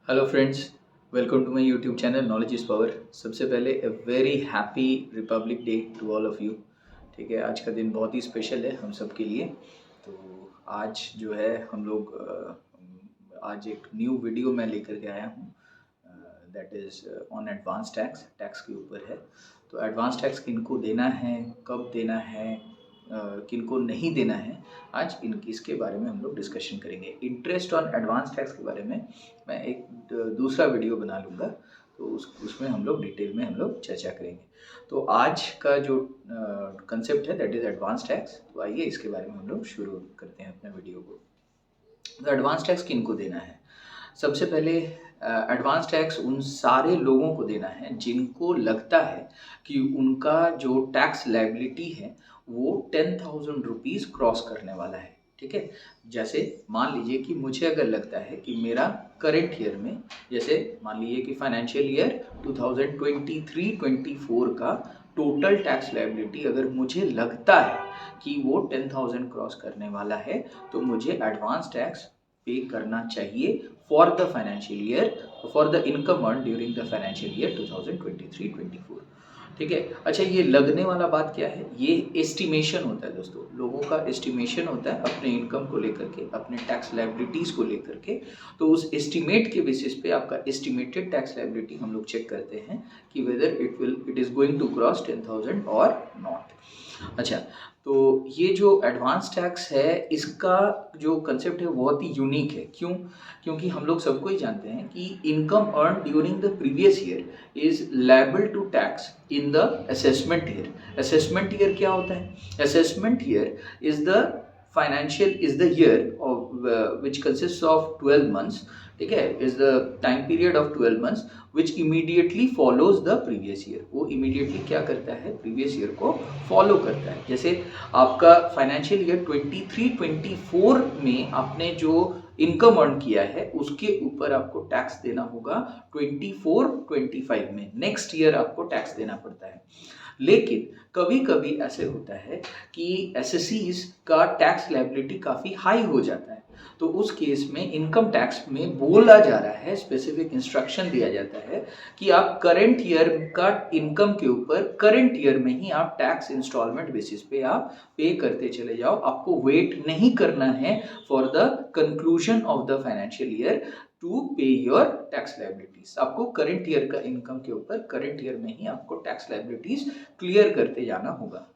Hello friends, welcome to my YouTube channel knowledge is power. सबसे पहले a very happy republic day to all of you. ठीक है, आज का दिन बहुत ही स्पेशल है हम सब के लिए। तो आज जो है हम लोग आज एक न्यू वीडियो मैं लेकर के आया हूँ, that is on advance tax के ऊपर है। तो एडवांस टैक्स किनको देना है, कब देना है, किनको नहीं देना है, आज इसके बारे में हम लोग डिस्कशन करेंगे। इंटरेस्ट ऑन एडवांस टैक्स के बारे में मैं एक दूसरा वीडियो बना लूँगा, तो उसमें हम लोग डिटेल में हम लोग चर्चा करेंगे। तो आज का जो कंसेप्ट है दैट इज़ एडवांस टैक्स। तो आइए इसके बारे में हम लोग शुरू करते हैं अपने वीडियो को। तो एडवांस टैक्स किनको देना है? सबसे पहले एडवांस टैक्स उन सारे लोगों को देना है जिनको लगता है कि उनका जो टैक्स लायबिलिटी है वो 10,000 रुपीज़ क्रॉस करने वाला है। ठीक है, जैसे मान लीजिए कि मुझे अगर लगता है कि मेरा करंट ईयर में, जैसे मान लीजिए कि फाइनेंशियल ईयर 2023-24 का टोटल टैक्स लायबिलिटी अगर मुझे लगता है कि वो 10,000 क्रॉस करने वाला है, तो मुझे एडवांस टैक्स पे करना चाहिए for the financial year, for the income earn during the financial year 2023-24। ठीक है। अच्छा, ये लगने वाला बात क्या है? ये एस्टिमेशन होता है दोस्तों, लोगों का एस्टिमेशन होता है अपने इनकम को लेकर के, अपने टैक्स लायबिलिटीज़ को लेकर के। तो उस एस्टिमेट के बेसिस पे आपका एस्टिमेटेड टैक्स लायबिलिटी हम लोग चेक करते हैं कि whether it is going to cross 10,000 और नॉट। अच्छा, तो ये जो एडवांस टैक्स है इसका जो कंसेप्ट है बहुत ही यूनिक है। क्यों? क्योंकि हम लोग सबको ही जानते हैं कि income earn during the previous year is liable to tax in the assessment year. Assessment year क्या होता है? Assessment year is the year which consists of 12 months. ठीक है, is the time period of 12 months which immediately follows the previous year. वो immediately क्या करता है? Previous year को फॉलो करता है। जैसे आपका फाइनेंशियल ईयर 23-24 में आपने जो इनकम अर्न किया है उसके ऊपर आपको टैक्स देना होगा 24-25 में। नेक्स्ट ईयर आपको टैक्स देना पड़ता है। लेकिन कभी कभी ऐसे होता है कि एसएससीज का टैक्स लायबिलिटी काफ़ी हाई हो जाता है। तो उस केस में इनकम टैक्स में बोला जा रहा है, स्पेसिफिक इंस्ट्रक्शन दिया जाता है कि आप करंट ईयर का इनकम के ऊपर करंट ईयर में ही आप टैक्स इंस्टॉलमेंट बेसिस पे आप पे करते चले जाओ। आपको वेट नहीं करना है for the conclusion of the financial year to pay your tax liabilities. आपको करंट ईयर का इनकम के ऊपर करंट ईयर में ही आपको टैक्स लायबिलिटीज क्लियर करते जाना होगा।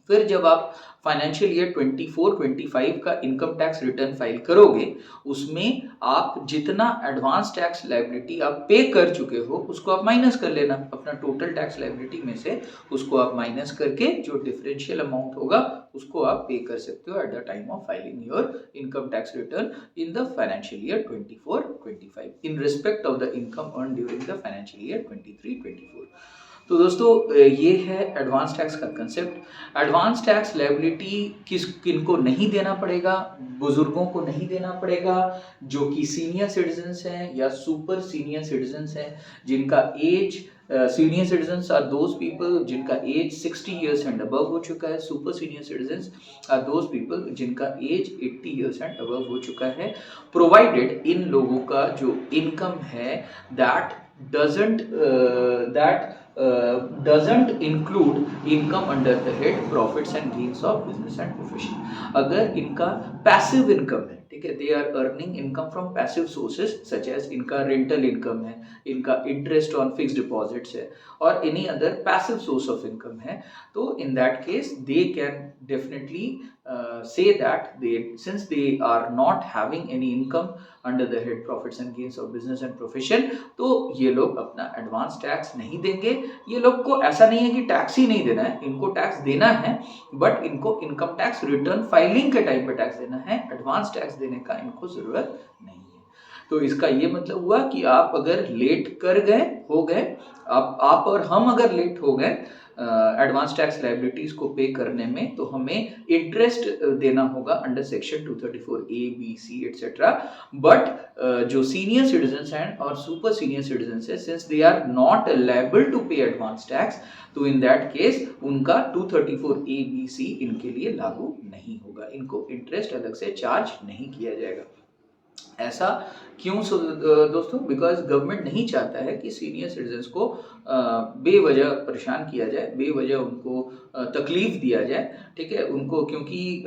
फिर जब आप फाइनेंशियल ईयर 24-25 का इनकम टैक्स रिटर्न फाइल करोगे, उसमें आप जितना एडवांस टैक्स लायबिलिटी आप पे कर चुके हो उसको आप माइनस कर लेना अपना टोटल टैक्स लायबिलिटी में से। उसको आप माइनस करके जो डिफरेंशियल अमाउंट होगा उसको आप पे कर सकते हो at the time of filing your income tax return in the financial year 24-25 in respect of the income earn during the financial year 23-24। तो दोस्तों ये है एडवांस टैक्स का कंसेप्ट। एडवांस टैक्स लायबिलिटी किनको नहीं देना पड़ेगा? बुजुर्गों को नहीं देना पड़ेगा जो कि सीनियर सिटीजन्स हैं या सुपर सीनियर सिटीजन्स हैं, जिनका age senior citizens are those people जिनका एज 60 ईयर्स एंड अबव हो चुका है। Super senior citizens are those people जिनका एज 80 ईयर्स एंड अबव हो चुका है, प्रोवाइडेड इन लोगों का जो इनकम है that doesn't include income under the head profits and gains of business and profession। अगर इनका पैसिव इनकम है, ठीक है, they are earning income from passive sources such as इनका रेंटल इनकम है, इनका इंटरेस्ट ऑन फिक्स डिपॉजिट्स है और any other passive source of income है, तो in that case they can definitely say that since they are not having any income under the head profits and gains of business and profession, तो ये लोग अपना advance tax नहीं देंगे। ये लोग को ऐसा नहीं है कि टैक्स ही नहीं देना है, इनको टैक्स देना है, बट इनको इनकम टैक्स रिटर्न फाइलिंग के टाइम पे टैक्स देना है, एडवांस टैक्स देने का इनको जरूरत नहीं है। तो इसका ये मतलब हुआ कि आप अगर लेट कर गए हो गए, आप और हम अगर लेट हो गए एडवांस टैक्स लायबिलिटीज को पे करने में, तो हमें इंटरेस्ट देना होगा under section 234A B C etcetera. But जो सीनियर सिटीजन्स हैं और सुपर सीनियर सिटीजन्स है, since they are not liable to pay advance tax, तो इन दैट केस उनका 234A B C इनके लिए लागू नहीं होगा, इनको इंटरेस्ट अलग से चार्ज नहीं किया जाएगा। ऐसा क्यों दोस्तों? बिकॉज गवर्नमेंट नहीं चाहता है कि सीनियर सिटीजन्स को बेवजह परेशान किया जाए, बेवजह उनको तकलीफ दिया जाए, ठीक है उनको, क्योंकि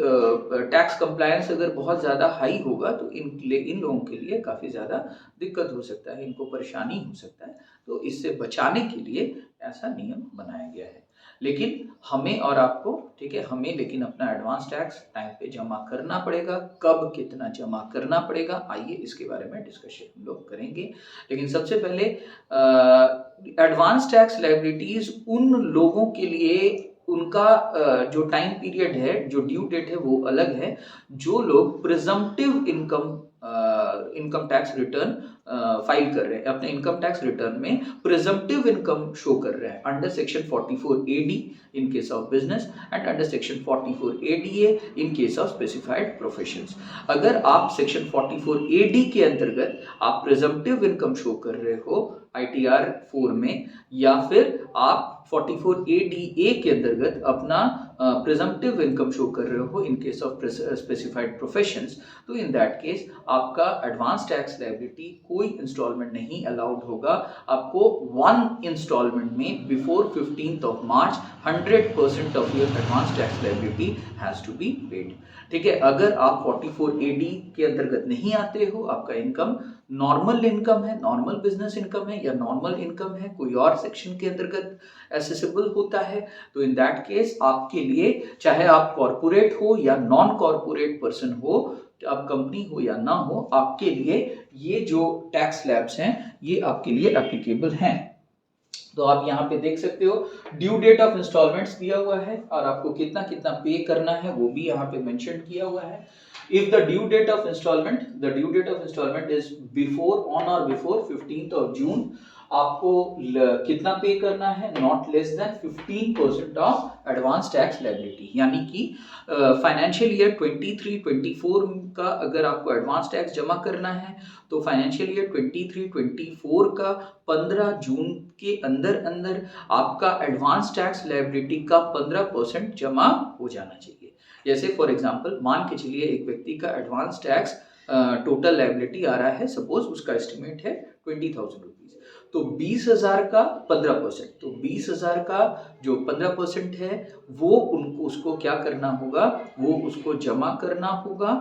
टैक्स कंप्लायंस अगर बहुत ज़्यादा हाई होगा तो इन लोगों के लिए काफ़ी ज़्यादा दिक्कत हो सकता है, इनको परेशानी हो सकता है। तो इससे बचाने के लिए ऐसा नियम बनाया गया है। लेकिन हमें और आपको, ठीक है, हमें लेकिन अपना एडवांस टैक्स टाइम पे जमा करना पड़ेगा। कब कितना जमा करना पड़ेगा, आइए इसके बारे में डिस्कशन हम लोग करेंगे। लेकिन सबसे पहले एडवांस टैक्स लायबिलिटीज उन लोगों के लिए उनका जो टाइम पीरियड है, जो ड्यू डेट है वो अलग है। जो लोग presumptive income tax return file कर रहे हैं, अपने इनकम टैक्स रिटर्न में प्रिजम्पटिव इनकम शो कर रहे हैं under section 44AD in case of business and under section 44ADA in case of specified professions। अगर आप सेक्शन 44AD के अंतर्गत आप प्रिजम्पटिव इनकम शो कर रहे हो ITR 4 में, या फिर आप 44ADA के अंतर्गत अपना प्रिजम्पटिव इनकम शो कर रहे हो in case of specified professions, तो इन दैट केस आपका एडवांस टैक्स लायबिलिटी कोई इंस्टॉलमेंट नहीं अलाउड होगा। आपको वन इंस्टॉलमेंट में before 15th of March 100% of your advance tax liability has to be paid. ठीक है, अगर आप 44AD के अंतर्गत नहीं आते हो, आपका इनकम नॉर्मल इनकम है, नॉर्मल बिजनेस इनकम है, या नॉर्मल इनकम है कोई और सेक्शन के अंतर्गत एसेसिबल होता है, तो इन दैट केस आपके लिए, चाहे आप कॉर्पोरेट हो या नॉन कॉर्पोरेट पर्सन हो, आप कंपनी हो या ना हो, आपके लिए ये जो टैक्स स्लैब्स हैं ये आपके लिए एप्लीकेबल हैं। तो आप यहाँ पे देख सकते हो ड्यू डेट ऑफ इंस्टॉलमेंट्स दिया हुआ है और आपको कितना कितना पे करना है वो भी यहाँ पे मेंशन किया हुआ है। If the due date of installment is before, on or before 15th of June, आपको कितना पे करना है, not less than 15% of advance tax liability. यानी कि फाइनेंशियल ईयर 23-24 का अगर आपको एडवांस टैक्स जमा करना है तो फाइनेंशियल ईयर 23-24 का 15 जून के अंदर अंदर आपका एडवांस टैक्स लायबिलिटी का 15% जमा हो जाना चाहिए। जैसे फॉर एग्जांपल मान के चलिए एक व्यक्ति का एडवांस टैक्स टोटल लायबिलिटी आ रहा है, सपोज उसका एस्टिमेट है 20,000 रुपीज, तो 20,000 का 15%, तो 20,000 का जो 15% है वो उनको उसको क्या करना होगा, वो उसको जमा करना होगा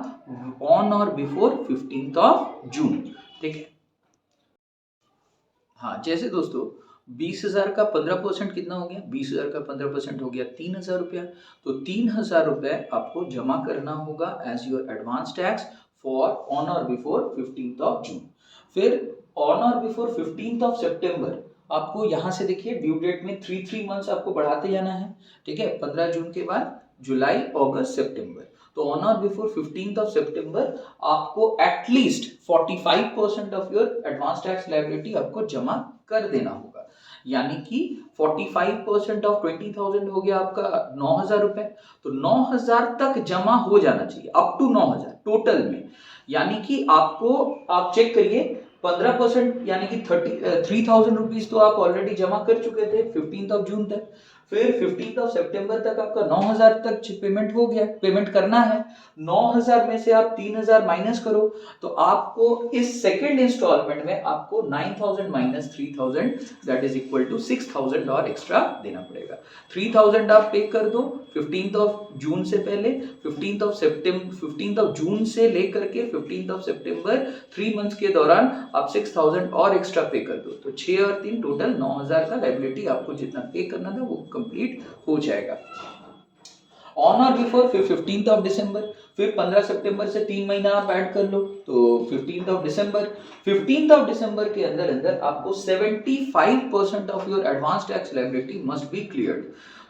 ऑन और बिफोर 15th of June। ठीक है, हाँ, जैसे दोस्तों 20,000 का 15% कितना हो गया, 20,000 का 15% हो गया 3,000 रुपया, तो 3,000 रुपये आपको जमा करना होगा as your advance tax for on और बिफोर 15th of June। फिर ऑन और बिफोर 15th of September आपको यहाँ से देखिए ड्यू डेट में 3 मंथ्स आपको बढ़ाते जाना है। ठीक है, 15 जून के बाद जुलाई, अगस्त, सितंबर, तो ऑन और बिफोर 15th of September आपको at least 45% of your advance tax liability आपको जमा कर देना होगा। यानी कि 45% ऑफ 20,000 हो गया आपका 9,000 रुपए, तो 9,000 तक जमा हो जाना चाहिए, अप टू 9,000 टोटल में। यानी कि आपको, आप चेक करिए 15% यानी कि 3,000 रुपीज तो आप ऑलरेडी जमा कर चुके थे 15th of June तक, फिर 15th of September तक आपका 9,000 तक पेमेंट हो गया, पेमेंट करना है। 9,000 में से आप 3,000 माइनस करो तो आपको इस सेकेंड इंस्टॉलमेंट में आपको 9,000 minus 3,000 that is equal to 6,000 और एक्स्ट्रा देना पड़ेगा। 3,000 आप पे कर दो 15th of June से पहले, 15th of June से लेकर के 15th of September 3 मंथ्स के दौरान आप 6,000 और एक्स्ट्रा पे कर दो, तो 6 और 3 टोटल 9,000 का लायबिलिटी आपको जितना पे करना था वो कंप्लीट हो जाएगा। ऑन और बिफोर फिर 15th of December, फिर 15 सितंबर से 3 महीना आप ऐड कर लो तो 15th of December। 15th of December के अंदर अंदर आपको 75% of your advance tax liability must be cleared.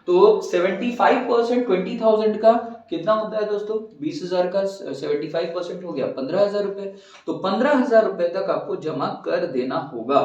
तो 75% 20,000 का कितना होता है दोस्तों, 20,000 का 75% हो गया 15,000 रुपए, तो 15,000 रुपए तक आपको जमा कर देना होगा।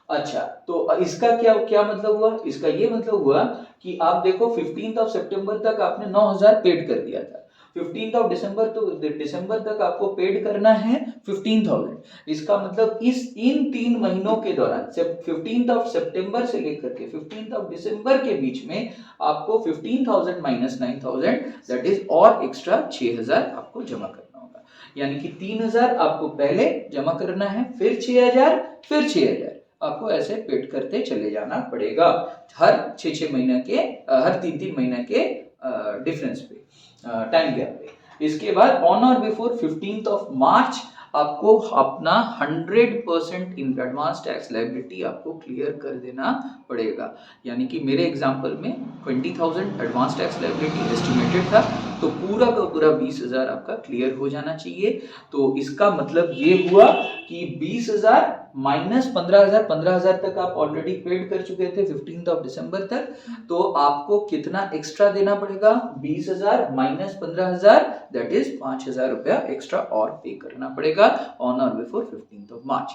अच्छा, तो इसका क्या क्या मतलब हुआ, इसका ये मतलब हुआ कि आप देखो 15th of September तक आपने 9,000 पेड कर दिया था, 15th of December तो दिसंबर तक आपको पेड करना है 15,000। इसका मतलब इन 3 महीनों के दौरान 15th of September से लेकर के 15th of December के बीच में आपको 15,000 माइनस 9,000 दैट इज और एक्स्ट्रा 6,000 आपको जमा करना होगा। यानी कि 3000 आपको पहले जमा करना है, फिर 6000, फिर 6000, आपको ऐसे पेड करते चले जाना पड़ेगा हर 6-6 महीने के, हर 3-3 महीने के डिफरेंस पे, टाइम गैप पे। इसके बाद ऑन और बिफोर 15th ऑफ मार्च आपको अपना 100% इन एडवांस टैक्स लायबिलिटी आपको क्लियर कर देना पड़ेगा। यानी कि मेरे एग्जांपल में 20,000 एडवांस टैक्स लायबिलिटी एस्टिमेटेड था, तो पूरा का पूरा 20,000 आपका क्लियर हो जाना चाहिए। तो इसका मतलब ये हुआ कि 20,000 माइनस 15,000, 15,000 तक आप ऑलरेडी पेड कर चुके थे 15 ऑफ दिसंबर तक, तो आपको कितना एक्स्ट्रा देना पड़ेगा? 20,000 माइनस 15,000, दैट इज 5,000 रुपया एक्स्ट्रा और पे करना पड़ेगा ऑन और बिफोर 15 ऑफ मार्च।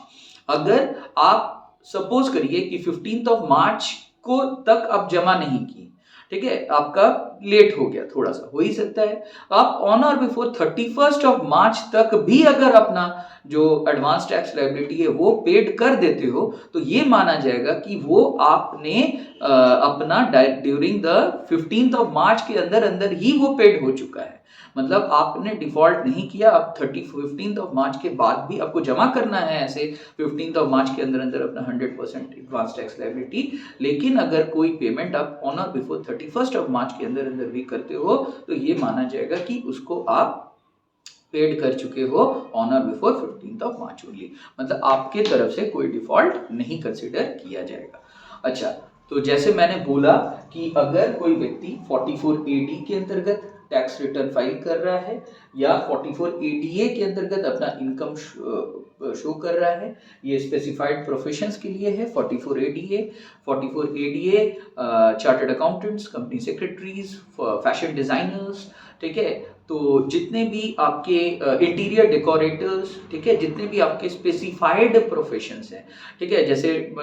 अगर आप सपोज करिए कि 15 ऑफ मार्च को तक आप जमा नहीं किए, ठीक है, आपका लेट हो गया, थोड़ा सा हो ही सकता है, आप ऑन और बिफोर 31 ऑफ मार्च तक भी अगर अपना जो एडवांस टैक्स लायबिलिटी है वो पेड कर देते हो, तो ये माना जाएगा कि वो आपने अपना during the 15th of March के अंदर अंदर ही वो पेड हो चुका है। मतलब आपने डिफॉल्ट नहीं किया, अब 15th ऑफ मार्च के बाद भी आपको जमा करना है ऐसे 15th ऑफ मार्च के अंदर अंदर अपना 100% एडवांस टैक्स लायबिलिटी। लेकिन अगर कोई पेमेंट आप ऑन और बिफोर 31 ऑफ मार्च के अंदर अंदर भी करते हो, तो ये माना जाएगा कि उसको आप पेड कर चुके हो ऑन और before 15th of March only. मतलब आपके तरफ से कोई डिफॉल्ट नहीं कंसिडर किया जाएगा। अच्छा, तो जैसे मैंने बोला कि अगर कोई व्यक्ति 44AD के अंतर्गत टैक्स रिटर्न फाइल कर रहा है या 44ADA के अंतर्गत अपना इनकम शो कर रहा है, ये स्पेसिफाइड प्रोफेशंस के लिए है। 44ADA chartered accountants, company secretaries, fashion designers, ठीक है, तो जितने भी आपके इंटीरियर डेकोरेटर्स, ठीक है, जितने भी आपके स्पेसिफाइड प्रोफेशंस हैं, ठीक है, जैसे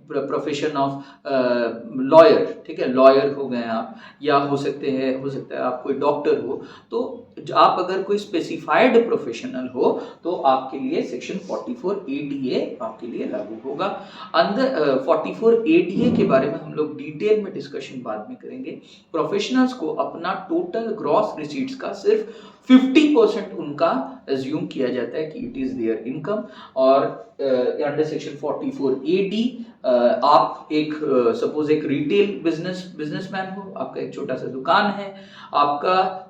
प्रोफेशन ऑफ लॉयर, ठीक है, लॉयर हो गए आप, या हो सकता है आप कोई डॉक्टर हो, तो आप अगर कोई स्पेसिफाइड प्रोफेशनल हो तो आपके लिए सेक्शन 44ADA आपके लिए लागू होगा। अंदर 44ADA के बारे में हम लोग डिटेल में डिस्कशन बाद में करेंगे। प्रोफेशनल्स को अपना टोटल ग्रॉस रिसीट्स का सिर्फ 50% उनका एज्यूम किया जाता है कि इट इज देयर इनकम। और अंडर सेक्शन 44AD आप एक सपोज एक रिटेल बिजनेसमैन हो, आपका एक छोटा सा दुकान है, आपका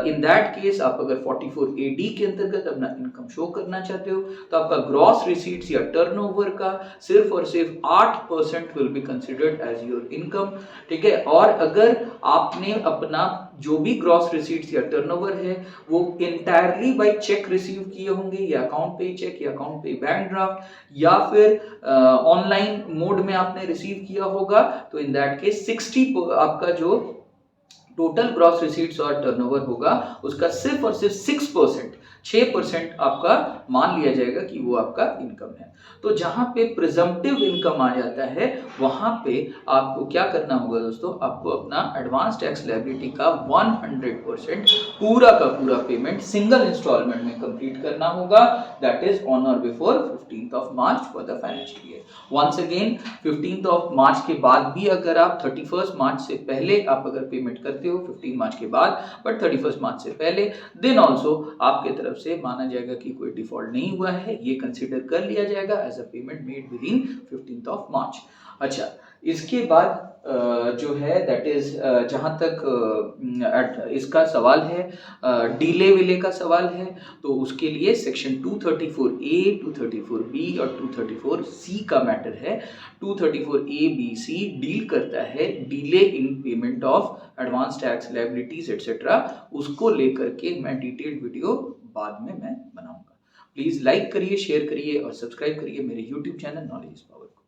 इन दैट केस आप अगर 44AD के अंतर्गत अपना इनकम शो करना चाहते हो, तो आपका ग्रॉस रिसीट्स या टर्नओवर का सिर्फ और सिर्फ 8% will be considered as your income, ठीक है। और अगर आपने अपना जो भी ग्रॉस रिसीट्स या टर्नओवर है वो इंटायरली बाय चेक रिसीव किए होंगे, या अकाउंट पे चेक या अकाउंट पे बैंक ड्राफ्ट, या फिर ऑनलाइन मोड में आपने रिसीव किया होगा, तो इन दैट केस 60 आपका जो टोटल ग्रॉस रिसीट्स और टर्नओवर होगा उसका सिर्फ और सिर्फ 6% आपका मान लिया जाएगा कि वो आपका इनकम है। तो जहां पे प्रिजम्पटिव इनकम आ जाता है, वहां पे आपको क्या करना होगा दोस्तों, आपको अपना एडवांस टैक्स लायबिलिटी का 100% पूरा का पूरा पेमेंट सिंगल इंस्टॉलमेंट में कंप्लीट करना होगा, दैट इज ऑन और before 15th of March for the financial year. Once again 15th of March के बाद भी अगर आप 31 मार्च से पहले आप अगर पेमेंट करते हो, 15 मार्च के बाद बट 31 मार्च से पहले, देन ऑल्सो आपके तरफ से माना जाएगा कि कोई डिफॉल्ट नहीं हुआ है, ये कंसिडर कर लिया जाएगा as a payment made within 15th of March. अच्छा, इसके बाद जो है दैट इज जहां तक इसका सवाल है, डीले विले का सवाल है, तो उसके लिए सेक्शन 234A, 234B और 234C का मैटर है। 234A-B-C डील करता है delay in payment of advance tax liabilities etcetera, उसको लेकर के मैं डिटेल्ड वीडियो बाद में मैं बनाऊंगा। प्लीज लाइक करिए, शेयर करिए और सब्सक्राइब करिए मेरे YouTube channel knowledge is power को।